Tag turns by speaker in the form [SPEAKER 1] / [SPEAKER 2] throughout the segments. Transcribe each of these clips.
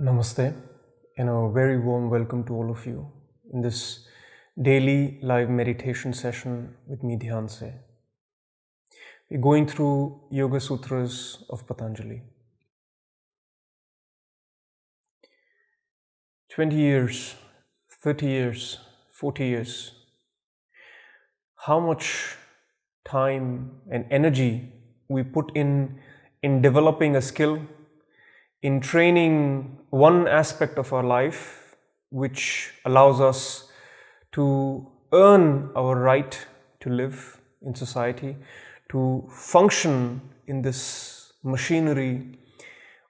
[SPEAKER 1] Namaste and a very warm welcome to all of you in this daily live meditation session with me, Dhyanse. We're going through Yoga Sutras of Patanjali. 20 years, 30 years, 40 years. How much time and energy we put in developing a skill, in training one aspect of our life which allows us to earn our right to live in society, to function in this machinery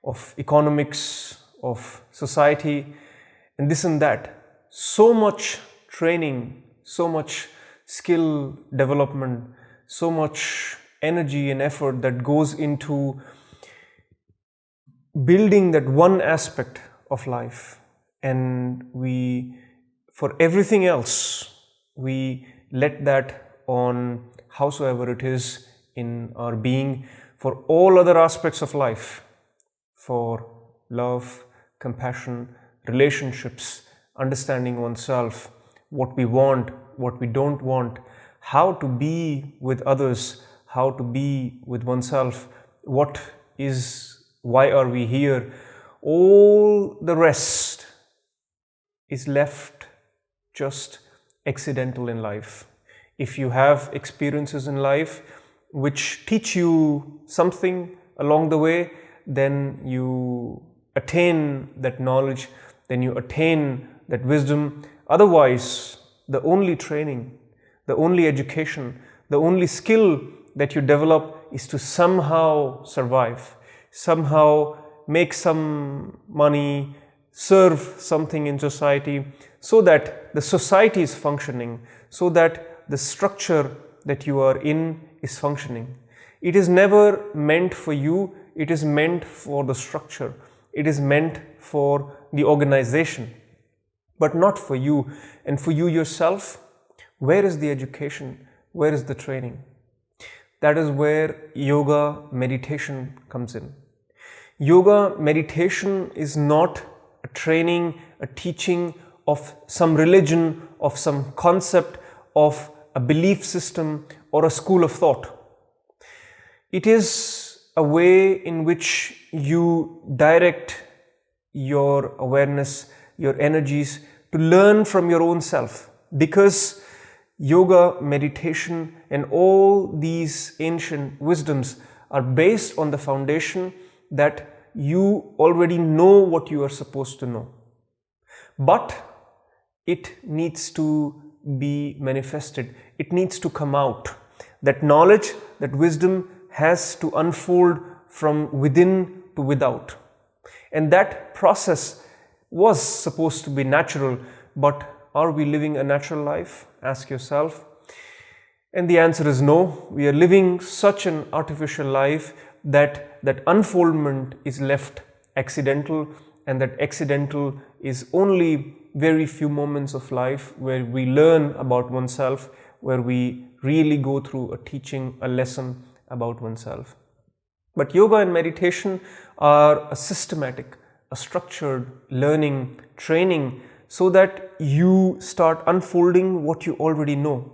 [SPEAKER 1] of economics, of society, and this and that. So much training, so much skill development, so much energy and effort that goes into building that one aspect of life, and for everything else, we let that on howsoever it is in our being, for all other aspects of life, for love, compassion, relationships, understanding oneself, what we want, what we don't want, how to be with others, how to be with oneself, why are we here? All the rest is left just accidental in life. If you have experiences in life which teach you something along the way, then you attain that knowledge, then you attain that wisdom. Otherwise, the only training, the only education, the only skill that you develop is to somehow survive, somehow make some money, serve something in society, so that the society is functioning, so that the structure that you are in is functioning. It is never meant for you, it is meant for the structure, it is meant for the organization, but not for you. And for you yourself, where is the education? Where is the training? That is where yoga meditation comes in. Yoga meditation is not a training, a teaching of some religion, of some concept, of a belief system or a school of thought. It is a way in which you direct your awareness, your energies to learn from your own self, because yoga, meditation, and all these ancient wisdoms are based on the foundation that you already know what you are supposed to know. But it needs to be manifested, it needs to come out. That knowledge, that wisdom has to unfold from within to without. And that process was supposed to be natural, but are we living a natural life? Ask yourself. And the answer is no. We are living such an artificial life that unfoldment is left accidental, and that accidental is only very few moments of life where we learn about oneself, where we really go through a teaching, a lesson about oneself. But yoga and meditation are a systematic, a structured learning, training, so that you start unfolding what you already know.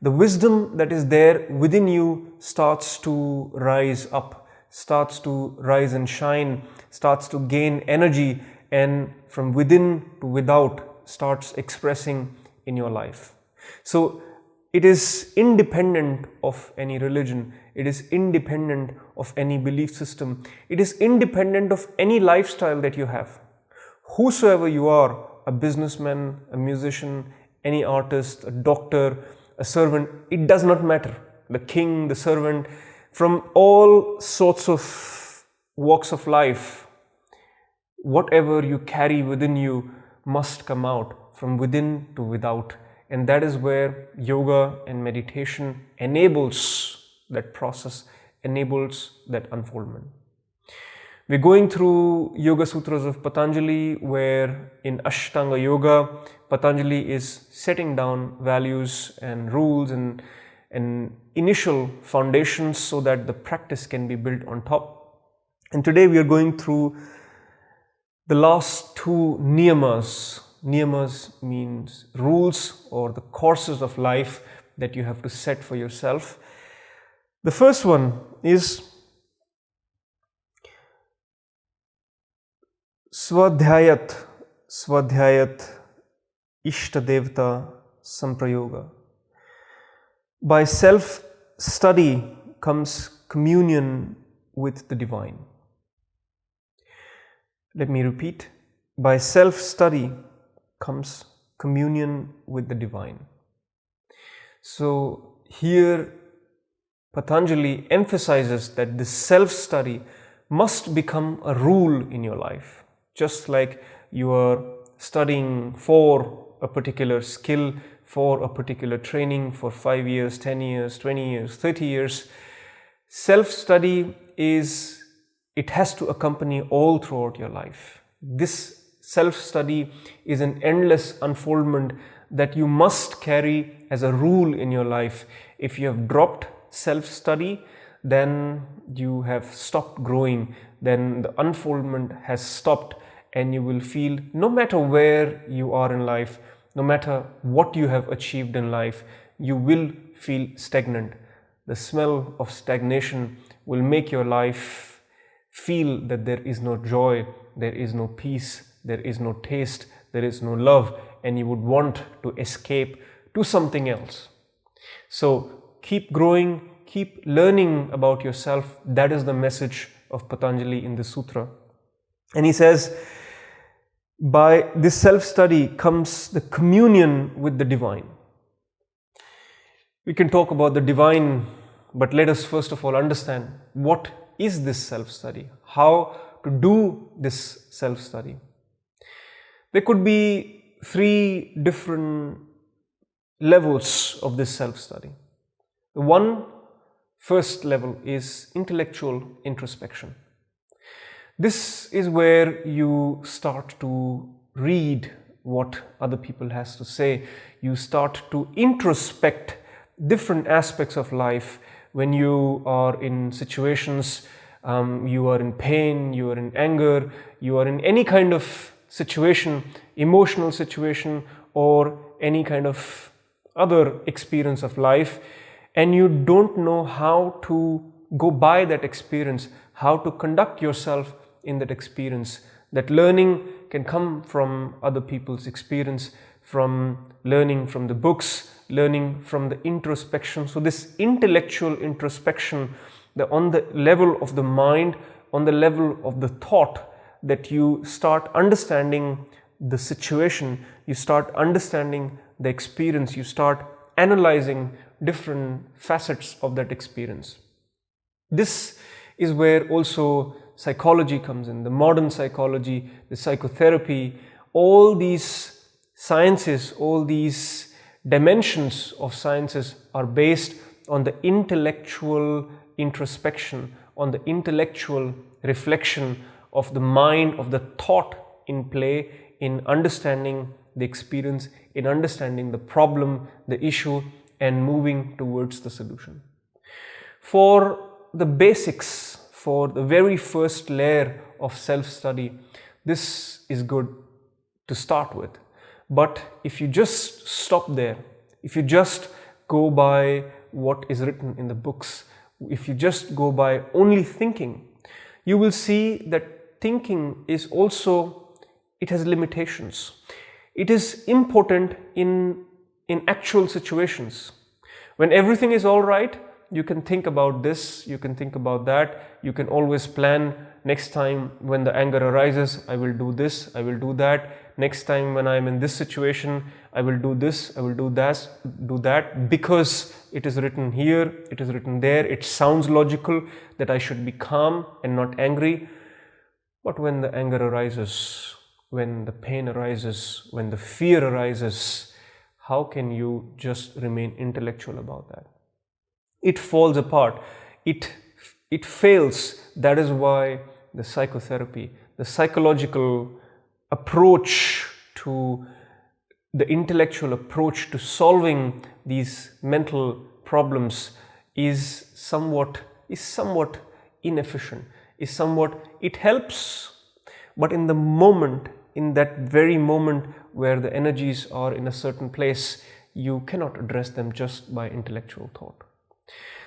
[SPEAKER 1] The wisdom that is there within you starts to rise up, starts to rise and shine, starts to gain energy, and from within to without starts expressing in your life. So it is independent of any religion, it is independent of any belief system, it is independent of any lifestyle that you have. Whosoever you are, a businessman, a musician, any artist, a doctor, a servant, it does not matter. The king, the servant, from all sorts of walks of life, whatever you carry within you must come out from within to without. And that is where yoga and meditation enables that process, enables that unfoldment. We're going through Yoga Sutras of Patanjali, where in Ashtanga Yoga, Patanjali is setting down values and rules and initial foundations so that the practice can be built on top. And today we are going through the last two niyamas. Niyamas means rules or the courses of life that you have to set for yourself. The first one is Svadhyayat Ishtadevta Samprayoga. By self-study comes communion with the divine. Let me repeat. By self-study comes communion with the divine. So here Patanjali emphasizes that this self-study must become a rule in your life. Just like you are studying for a particular skill, for a particular training for 5 years, 10 years, 20 years, 30 years, self-study it has to accompany all throughout your life. This self-study is an endless unfoldment that you must carry as a rule in your life. If you have dropped self-study, then you have stopped growing, then the unfoldment has stopped, and you will feel, no matter where you are in life, no matter what you have achieved in life, you will feel stagnant. The smell of stagnation will make your life feel that there is no joy, there is no peace, there is no taste, there is no love, and you would want to escape to something else. So keep growing, keep learning about yourself. That is the message of Patanjali in the sutra. And he says, by this self-study comes the communion with the divine. We can talk about the divine, but let us first of all understand what is this self-study, how to do this self-study. There could be 3 different levels of this self-study. The first level is intellectual introspection. This is where you start to read what other people has to say. You start to introspect different aspects of life. When you are in situations, you are in pain, you are in anger, you are in any kind of situation, emotional situation, or any kind of other experience of life, and you don't know how to go by that experience, how to conduct yourself in that experience. That learning can come from other people's experience, from learning from the books, learning from the introspection. So this intellectual introspection, on the level of the mind, on the level of the thought, that you start understanding the situation, you start understanding the experience, you start analyzing different facets of that experience. This is where also psychology comes in, the modern psychology, the psychotherapy. All these sciences, all these dimensions of sciences are based on the intellectual introspection, on the intellectual reflection of the mind, of the thought in play, in understanding the experience, in understanding the problem, the issue, and moving towards the solution. For the basics, for the very first layer of self-study, this is good to start with. But if you just stop there, if you just go by what is written in the books, if you just go by only thinking, you will see that thinking is also, it has limitations. It is important in actual situations. When everything is all right, you can think about this, you can think about that, you can always plan, next time when the anger arises, I will do this, I will do that. Next time when I am in this situation, I will do this, I will do that, because it is written here, it is written there, it sounds logical that I should be calm and not angry. But when the anger arises, when the pain arises, when the fear arises, how can you just remain intellectual about that? It falls apart. It fails. That is why the psychotherapy, the psychological approach to the intellectual approach to solving these mental problems is somewhat inefficient, it helps, But in the moment, in that very moment where the energies are in a certain place, you cannot address them just by intellectual thought.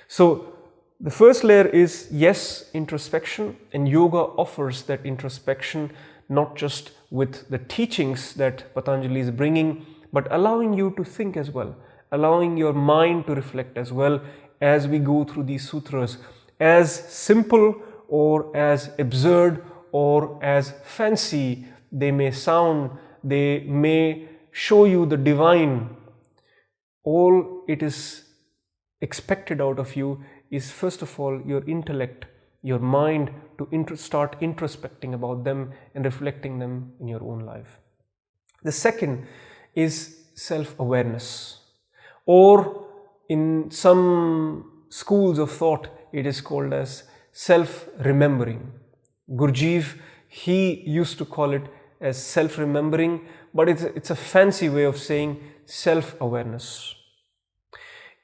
[SPEAKER 1] So the first layer is, yes, introspection, and yoga offers that introspection not just with the teachings that Patanjali is bringing, but allowing you to think as well, allowing your mind to reflect as well as we go through these sutras. As simple or as absurd or as fancy they may sound, they may show you the divine, all it is expected out of you is, first of all, your intellect, your mind, to start introspecting about them and reflecting them in your own life. The second is self-awareness, or in some schools of thought it is called as self-remembering. Gurdjieff, he used to call it as self-remembering, but it's a fancy way of saying self-awareness.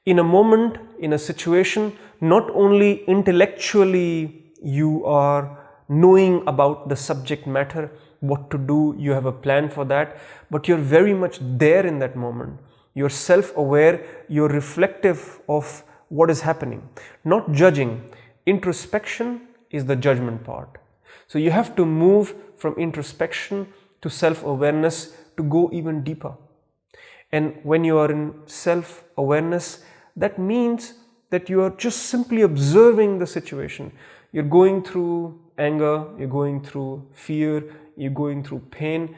[SPEAKER 1] In a moment, in a situation, not only intellectually you are knowing about the subject matter, what to do, you have a plan for that, but you're very much there in that moment. You're self-aware, you're reflective of what is happening, not judging. Introspection is the judgment part. So you have to move from introspection to self-awareness to go even deeper. And when you are in self-awareness, that means that you are just simply observing the situation. You're going through anger, you're going through fear, you're going through pain.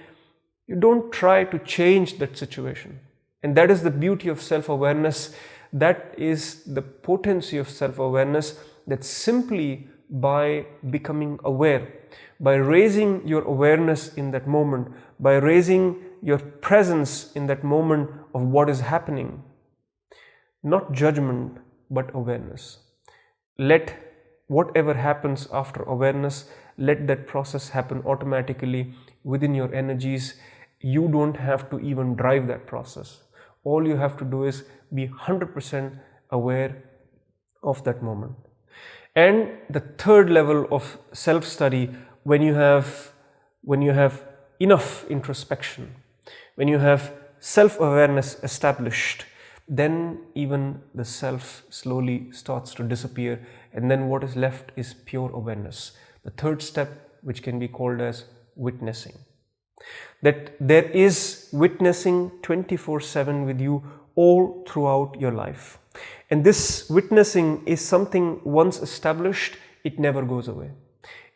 [SPEAKER 1] You don't try to change that situation. And that is the beauty of self-awareness. That is the potency of self-awareness, that simply by becoming aware, by raising your awareness in that moment, by raising your presence in that moment of what is happening, not judgment, but awareness. Let whatever happens after awareness, let that process happen automatically within your energies. You don't have to even drive that process. All you have to do is be 100% aware of that moment. And the third level of self-study, when you have enough introspection, when you have self-awareness established, then even the self slowly starts to disappear, and then what is left is pure awareness. The third step, which can be called as witnessing. That there is witnessing 24/7 with you all throughout your life. And this witnessing is something once established, it never goes away.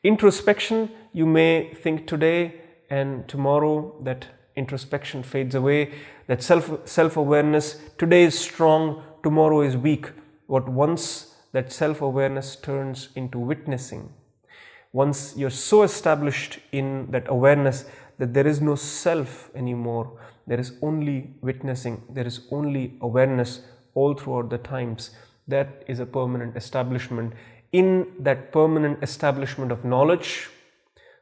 [SPEAKER 1] Introspection, you may think today and tomorrow that introspection fades away, that self-awareness today is strong, tomorrow is weak. But once that self-awareness turns into witnessing, once you're so established in that awareness that there is no self anymore, there is only witnessing, there is only awareness all throughout the times, that is a permanent establishment. In that permanent establishment of knowledge,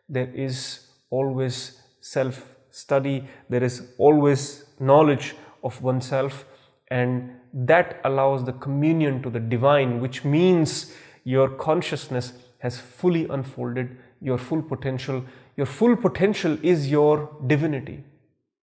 [SPEAKER 1] there is always self-study, there is always knowledge of oneself, and that allows the communion to the divine, which means your consciousness has fully unfolded your full potential. Your full potential is your divinity.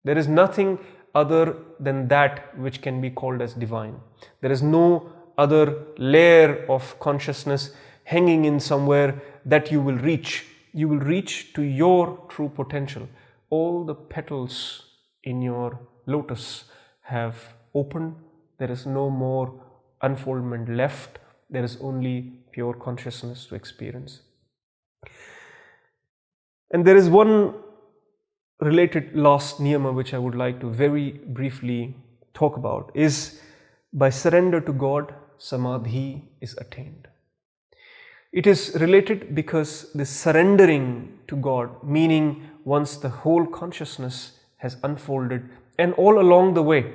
[SPEAKER 1] There is nothing other than that which can be called as divine. There is no other layer of consciousness hanging in somewhere that you will reach. You will reach to your true potential. All the petals in your lotus have opened. There is no more unfoldment left. There is only pure consciousness to experience. And there is one related last niyama which I would like to very briefly talk about, is by surrender to God, samadhi is attained. It is related because this surrendering to God, meaning once the whole consciousness has unfolded, and all along the way,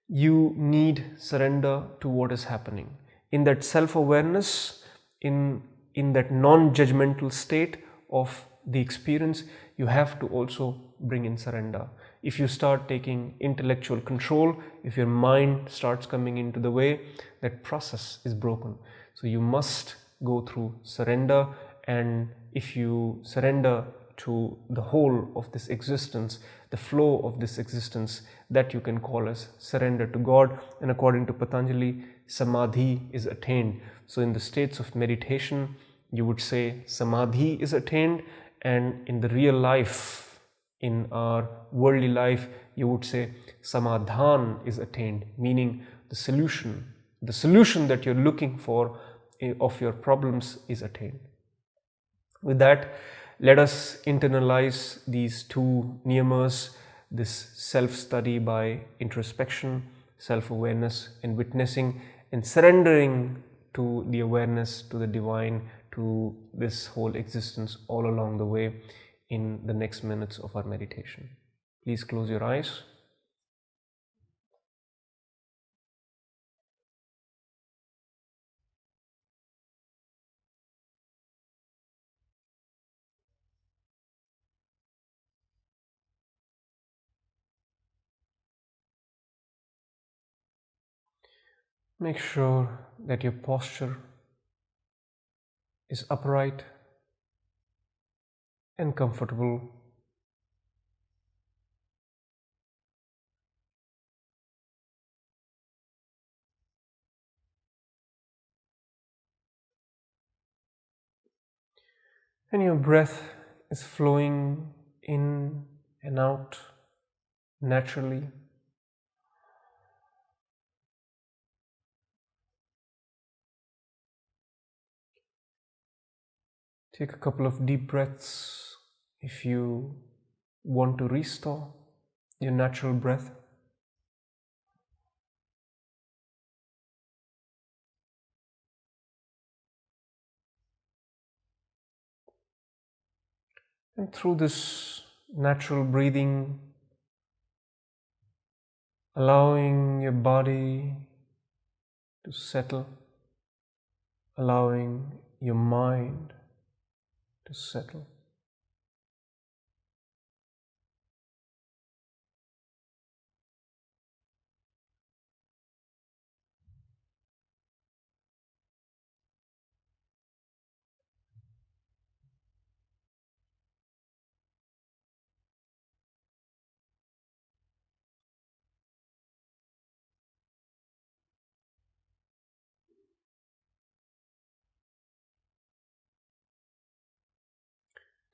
[SPEAKER 1] you need surrender to what is happening. In that self-awareness, in that non-judgmental state of the experience, you have to also bring in surrender. If you start taking intellectual control, if your mind starts coming into the way, that process is broken. So you must go through surrender, and if you surrender to the whole of this existence, the flow of this existence, that you can call as surrender to God. And according to Patanjali, samadhi is attained. So in the states of meditation, you would say samadhi is attained, and in the real life, in our worldly life, you would say samadhan is attained, meaning the solution that you're looking for of your problems is attained. With that, let us internalize these two niyamas, this self-study by introspection, self-awareness and witnessing, and surrendering to the awareness, to the divine, to this whole existence all along the way in the next minutes of our meditation. Please close your eyes. Make sure that your posture is upright and comfortable. And your breath is flowing in and out naturally. Take a couple of deep breaths if you want to restore your natural breath. And through this natural breathing, allowing your body to settle, allowing your mind to settle.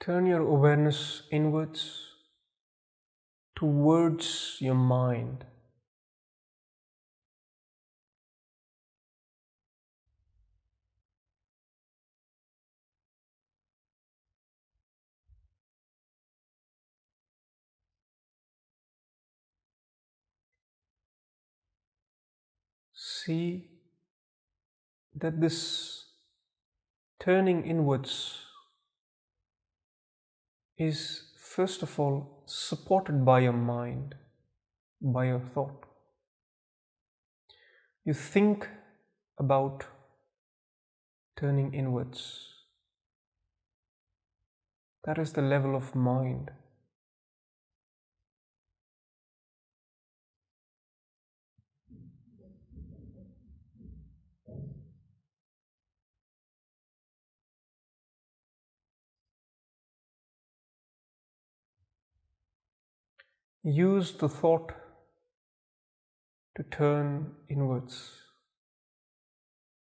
[SPEAKER 1] Turn your awareness inwards towards your mind. See that this turning inwards is first of all supported by your mind, by your thought. You think about turning inwards. That is the level of mind. Use the thought to turn inwards,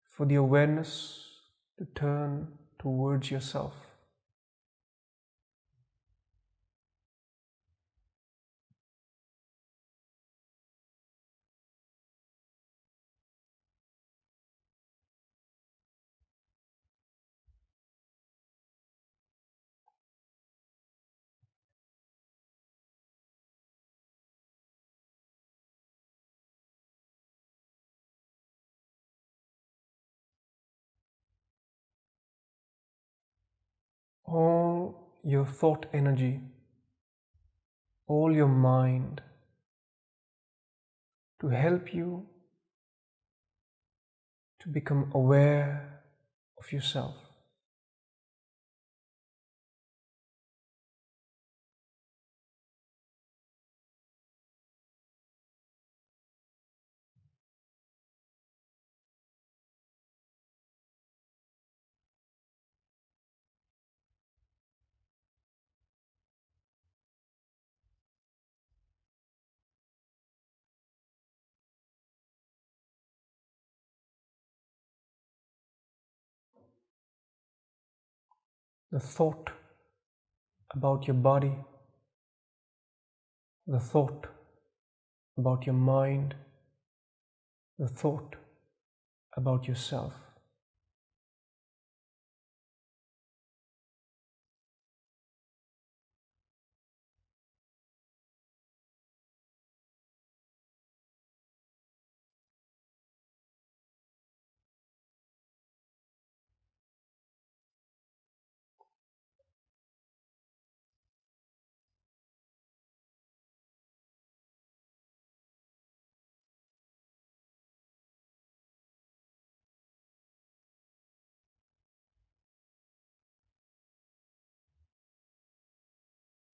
[SPEAKER 1] for the awareness to turn towards yourself. All your thought energy, all your mind, to help you to become aware of yourself. the thought about your body, the thought about your mind, the thought about yourself.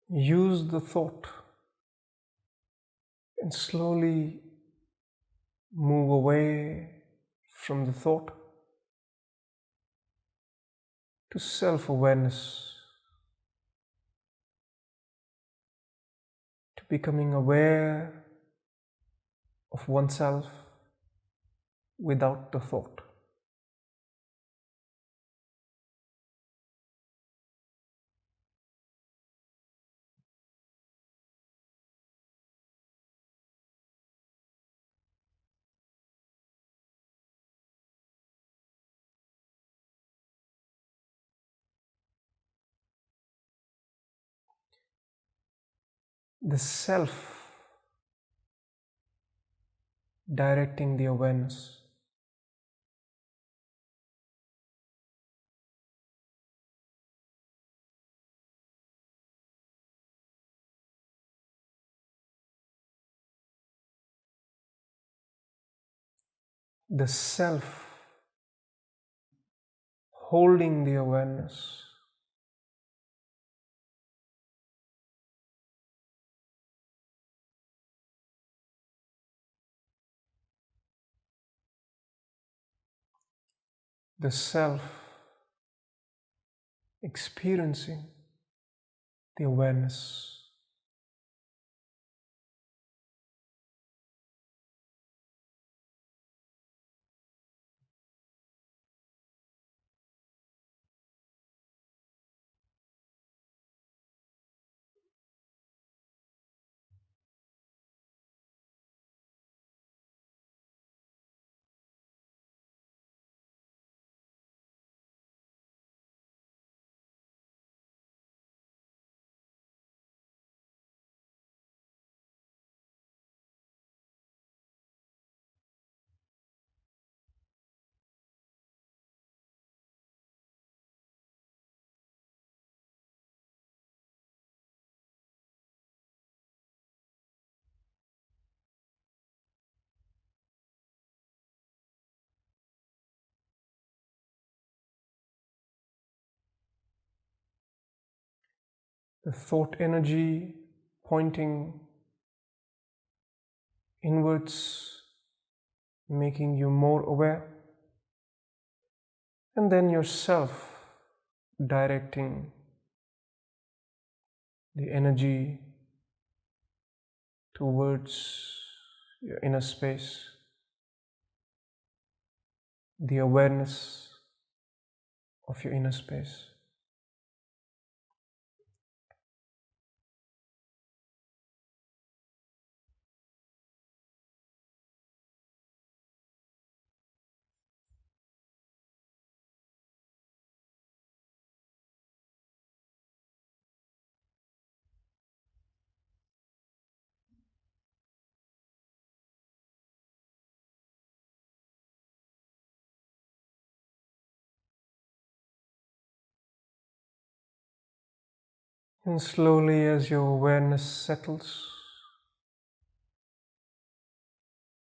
[SPEAKER 1] Use the thought and slowly move away from the thought to self-awareness, to becoming aware of oneself without the thought. The self directing the awareness. The self holding the awareness. The self experiencing the awareness. The thought energy pointing inwards, making you more aware, and then yourself directing the energy towards your inner space, the awareness of your inner space. And slowly, as your awareness settles,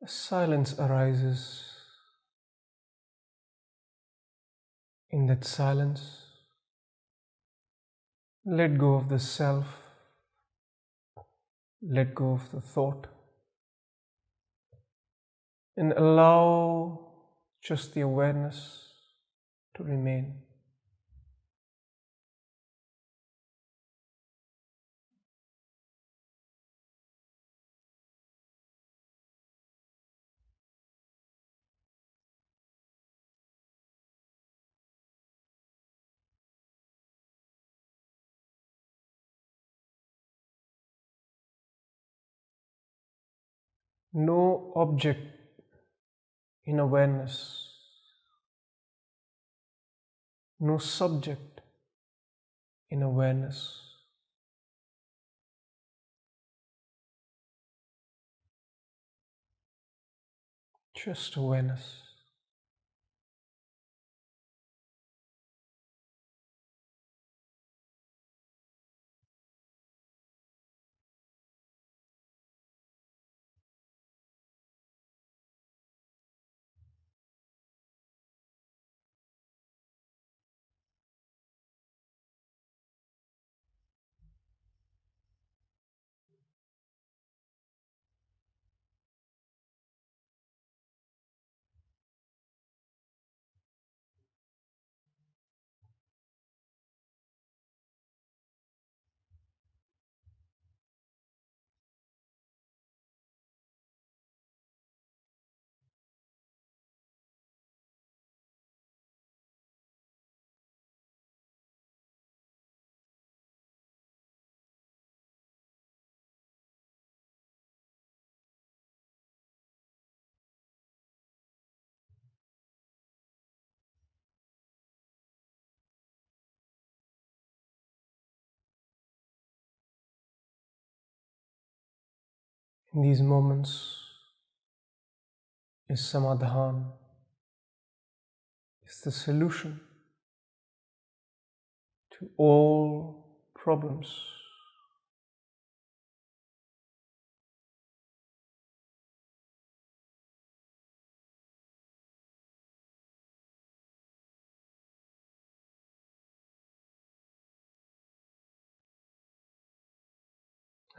[SPEAKER 1] a silence arises. In that silence, let go of the self, let go of the thought, and allow just the awareness to remain. no object in awareness, no subject in awareness. Just awareness. In these moments is samadhan, is the solution to all problems.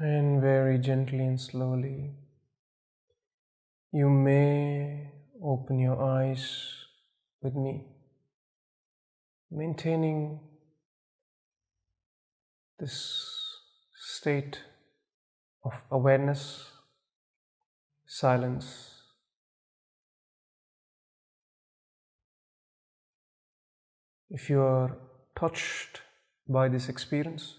[SPEAKER 1] And very gently and slowly, you may open your eyes with me, maintaining this state of awareness, silence. If you are touched by this experience,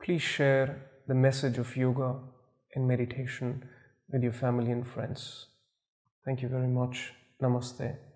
[SPEAKER 1] please share the message of yoga and meditation with your family and friends. Thank you very much. Namaste.